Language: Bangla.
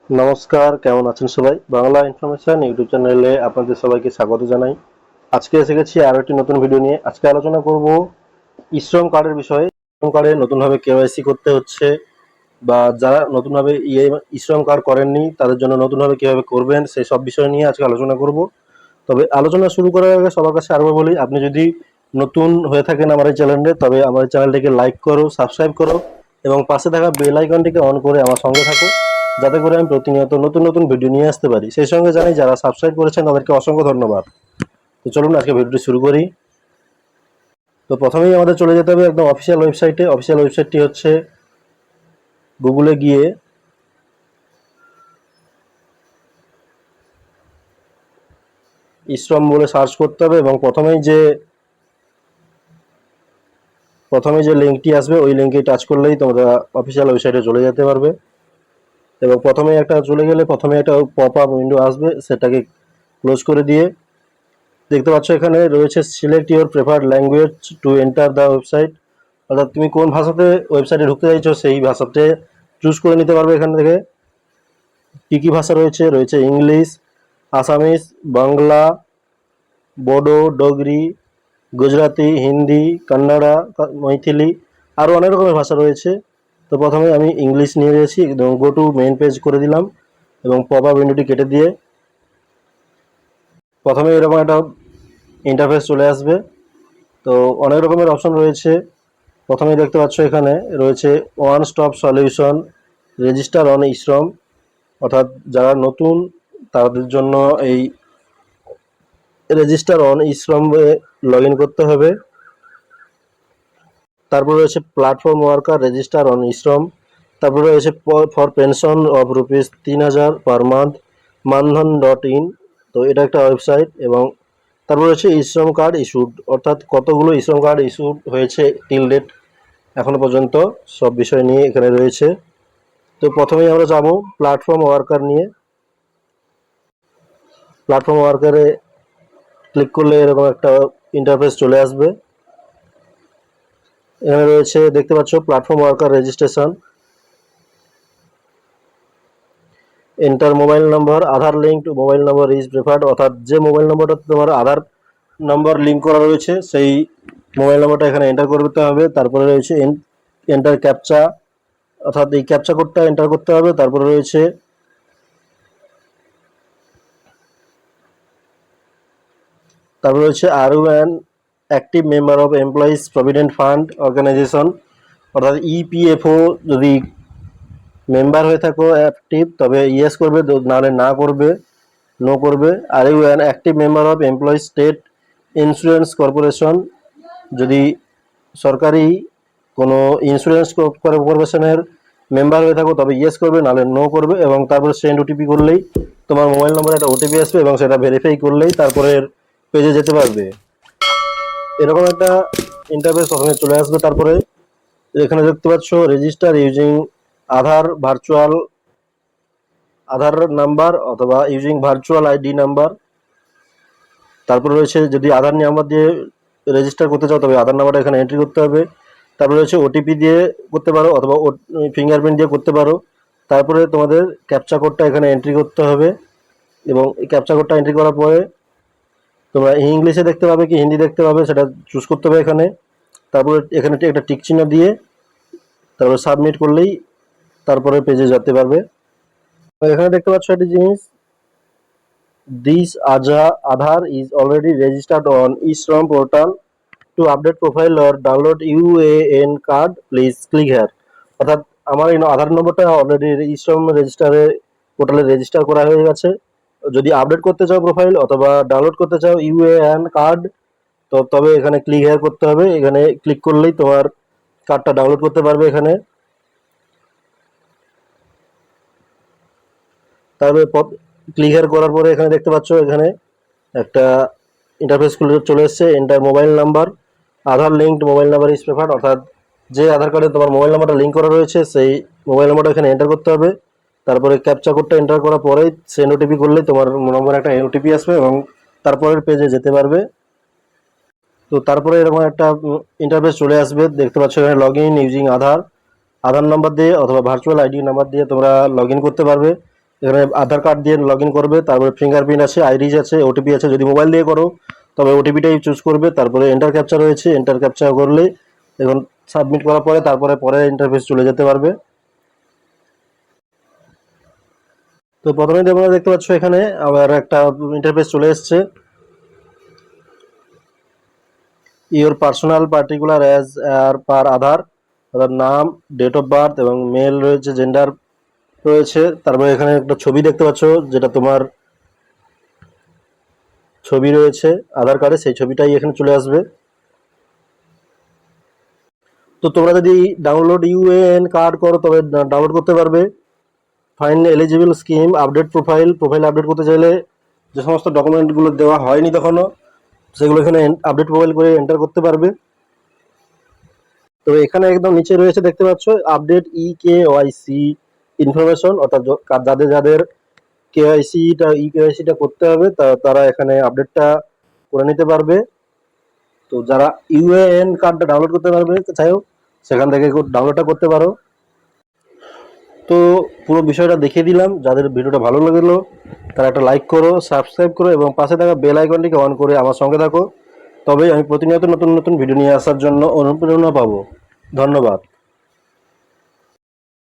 নমস্কার, কেমন আছেন সবাই? বাংলা ইনফরমেশন ইউটিউব চ্যানেলে আপনাদের সবাইকে স্বাগত জানাই। আজকে এসে গেছি আরো একটি নতুন ভিডিও নিয়ে। আজকে আলোচনা করব ই-শ্রম কার্ডের বিষয়ে। ই-শ্রম কার্ডে নতুনভাবে কেওয়াইসি করতে হচ্ছে, বা যারা নতুনভাবে ই-শ্রম কার্ড করেননি তাদের জন্য নতুনভাবে কিভাবে করবেন সেই সব বিষয় নিয়ে আজকে আলোচনা করব। তবে আলোচনা শুরু করার আগে সবার কাছে আরেকবার বলি, আপনি যদি নতুন হয়ে থাকেন আমার এই চ্যানেলে, তবে আমার এই চ্যানেলটিকে লাইক করো, সাবস্ক্রাইব করো এবং পাশে থাকা বেল আইকনটিকে অন করে আমার সঙ্গে থাকো, যাতে করে আমি প্রতিনিয়ত নতুন নতুন ভিডিও নিয়ে আসতে পারি। সেই সঙ্গে জানাই যারা সাবস্ক্রাইব করেছেন তাদেরকে অসংখ্য ধন্যবাদ। তো চলুন আজকে ভিডিওটি শুরু করি। তো প্রথমেই আমাদের চলে যেতে হবে একদম অফিসিয়াল ওয়েবসাইটে। অফিসিয়াল ওয়েবসাইটটি হচ্ছে গুগলে গিয়ে ই-শ্রম বলে সার্চ করতে হবে এবং প্রথমে যে লিঙ্কটি আসবে ওই লিঙ্কে টাচ করলেই তোমরা অফিসিয়াল ওয়েবসাইটে চলে যেতে পারবে। এবং প্রথমে একটা পপ আপ উইন্ডো আসবে, সেটাকে ক্লোজ করে দিয়ে দেখতে পাচ্ছ এখানে রয়েছে select your preferred language to enter the website. অর্থাৎ তুমি কোন ভাষাতে ওয়েবসাইটে ঢুকতে চাইছো সেই ভাষাতে চুজ করে নিতে পারবে। এখান থেকে কী কী ভাষা রয়েছে ইংলিশ, আসামিস, বাংলা, বোডো, ডোগরি, গুজরাটি, হিন্দি, কান্নাড়া, মৈথিলি, আরও অনেক রকমের ভাষা রয়েছে। তো প্রথমে আমি ইংলিশ নিয়ে নিয়েছি, গো টু মেইন পেজ করে দিলাম এবং পপ আপ উইন্ডোটি কেটে দিয়ে প্রথমে এরকম একটা ইন্টারফেস চলে আসবে। তো অনেক রকমের অপশন রয়েছে। প্রথমেই দেখতে পাচ্ছ এখানে রয়েছে one stop solution, register on e-Shram, অর্থাৎ যারা নতুন তাদের জন্য এই রেজিস্টার অন ই-শ্রমে লগ ইন করতে হবে। তারপর রয়েছে platform worker, register on e-Shram. তারপরে রয়েছে for pension of rupees 3000 per month, মানধন.in। তো এটা একটা ওয়েবসাইট। এবং তারপর রয়েছে ই-শ্রম কার্ড ইস্যুড, অর্থাৎ কতগুলো ই-শ্রম কার্ড ইস্যুড হয়েছে টিল ডেট এখনো পর্যন্ত, সব বিষয় নিয়ে এখানে রয়েছে। তো প্রথমেই আমরা যাব প্ল্যাটফর্ম ওয়ার্কার নিয়ে। প্ল্যাটফর্ম ওয়ার্কারে ক্লিক করলে এরকম একটা ইন্টারফেস চলে আসবে। এখানে রয়েছে দেখতে পাচ্ছ platform worker registration, enter mobile number, Aadhaar link to mobile number is preferred, অর্থাৎ যে মোবাইল নম্বরটা তোমার আধার নাম্বার লিঙ্ক করা রয়েছে সেই মোবাইল নম্বরটা এখানে এন্টার করতে হবে। তারপরে রয়েছে এন্টার ক্যাপচা, অর্থাৎ এই ক্যাপচা কোডটা এন্টার করতে হবে। তারপরে রয়েছে are you an active member of employees provident fund organisation, অর্থাৎ ইপিএফও যদি মেম্বার হয়ে থাকো অ্যাক্টিভ তবে ইয়েস করবে, নাহলে না করবে, নো করবে। Are you an active member of employees state insurance corporation, যদি সরকারি কোনো ইন্স্যুরেন্স কর্পোরেশনের মেম্বার হয়ে থাকো তবে ইয়েস করবে, নাহলে নো করবে। এবং তারপরে সেন্ড ওটিপি করলেই তোমার মোবাইল নম্বরে একটা ওটিপি আসবে এবং সেটা ভেরিফাই করলেই তারপরের পেজে যেতে পারবে। এরকম একটা ইন্টারফেস প্রথমে চলে আসবে। তারপরে এখানে দেখতে পাচ্ছ রেজিস্টার ইউজিং আধার নাম্বার অথবা ইউজিং ভার্চুয়াল আইডি নাম্বার। তারপরে রয়েছে যদি আধার নাম্বার দিয়ে রেজিস্টার করতে চাও তবে আধার নাম্বারটা এখানে এন্ট্রি করতে হবে। তারপরে রয়েছে ওটিপি দিয়ে করতে পারো অথবা ফিঙ্গারপ্রিন্ট দিয়ে করতে পারো। তারপরে তোমাদের ক্যাপচা কোডটা এখানে এন্ট্রি করতে হবে এবং এই ক্যাপচা কোডটা এন্ট্রি করার পরে তোমরা ইংলিশে দেখতে পাবে কি হিন্দি দেখতে পাবে সেটা চুজ করতে হবে এখানে। তারপরে এখানে একটা টিক চিহ্ন দিয়ে তারপরে সাবমিট করলেই তারপরে পেজে যেতে পারবে। এখানে দেখতে পাচ্ছ একটা জিনিস, this Aadhaar is already registered on e-Shram portal, to update profile or download UAN card please click here. অর্থাৎ আমার এই আধার নম্বরটা অলরেডি ই-শ্রম পোর্টালে রেজিস্টার করা হয়ে গেছে। যদি আপডেট করতে চাও প্রোফাইল অথবা ডাউনলোড করতে চাও ইউএএন কার্ড, তো তবে এখানে ক্লিক হেয়ার করতে হবে। এখানে ক্লিক করলেই তোমার কার্ডটা ডাউনলোড করতে পারবে এখানে। তারপরে ক্লিক হেয়ার করার পরে এখানে দেখতে পাচ্ছ এখানে একটা ইন্টারফেস খুলে চলে এসছে, enter mobile number, Aadhaar linked mobile number is preferred, অর্থাৎ যে আধার কার্ডে তোমার মোবাইল নাম্বারটা লিঙ্ক করা রয়েছে সেই মোবাইল নাম্বারটা এখানে এন্টার করতে হবে। তারপরে ক্যাপচা কোডটা এন্টার করার পরেই সেন্ড ওটিপি করলে তোমার নম্বরে একটা ওটিপি আসবে এবং তারপরের পেজে যেতে পারবে। তো তারপরে এরকম একটা ইন্টারফেস চলে আসবে, দেখতে পাচ্ছ এখানে log in using Aadhaar number দিয়ে অথবা ভার্চুয়াল আইডি নাম্বার দিয়ে তোমরা লগ ইন করতে পারবে এখানে আধার কার্ড দিয়ে লগ ইন করবে, তারপরে ফিঙ্গারপ্রিন্ট আছে, আইরিস আছে, ওটিপি আছে। যদি মোবাইল দিয়ে করো তবে ওটিপিটাই চুজ করবে। তারপরে এন্টার ক্যাপচা রয়েছে, এন্টার ক্যাপচা করলে এখন সাবমিট করার পরে তারপরে পরের ইন্টারফেস চলে যেতে পারবে। তো প্রথমে তোমরা দেখতে পাচ্ছ এখানে আবার একটা ইন্টারফেস চলে এসছে, ইওর পার্সোনাল পার্টিকুলার অ্যাজ আর পার আধার, আধার নাম, ডেট অফ বার্থ এবং মেল রয়েছে, জেন্ডার রয়েছে। তারপরে এখানে একটা ছবি দেখতে পাচ্ছ, যেটা তোমার ছবি রয়েছে আধার কার্ডে, সেই ছবিটাই এখানে চলে আসবে। তো তোমরা যদি ডাউনলোড ইউএএন কার্ড করো তবে ডাউনলোড করতে পারবে। Find eligible scheme, update profile, profile update করতে চাইলে যে সমস্ত ডকুমেন্টগুলো দেওয়া হয়নি তখনও সেগুলো এখানে আপডেট প্রোফাইল করে এন্টার করতে পারবে। তো এখানে একদম নিচে রয়েছে দেখতে পাচ্ছ আপডেট ইকেওয়াইসি ইনফরমেশন, অর্থাৎ যাদের যাদের কেওয়াইসিটা করতে হবে তারা এখানে আপডেটটা করে নিতে পারবে। তো যারা ইউএএন কার্ডটা ডাউনলোড করতে পারবে চাইও সেখান থেকে ডাউনলোডটা করতে পারো। তো পুরো বিষয়টা দেখিয়ে দিলাম। যাদের ভিডিওটা ভালো লাগলো তারা একটা লাইক করো, সাবস্ক্রাইব করো এবং পাশে থাকা বেল আইকনটিকে অন করে আমার সঙ্গে থাকো। তবেই আমি প্রতিনিয়ত নতুন নতুন ভিডিও নিয়ে আসার জন্য অনুপ্রেরণা পাবো। ধন্যবাদ।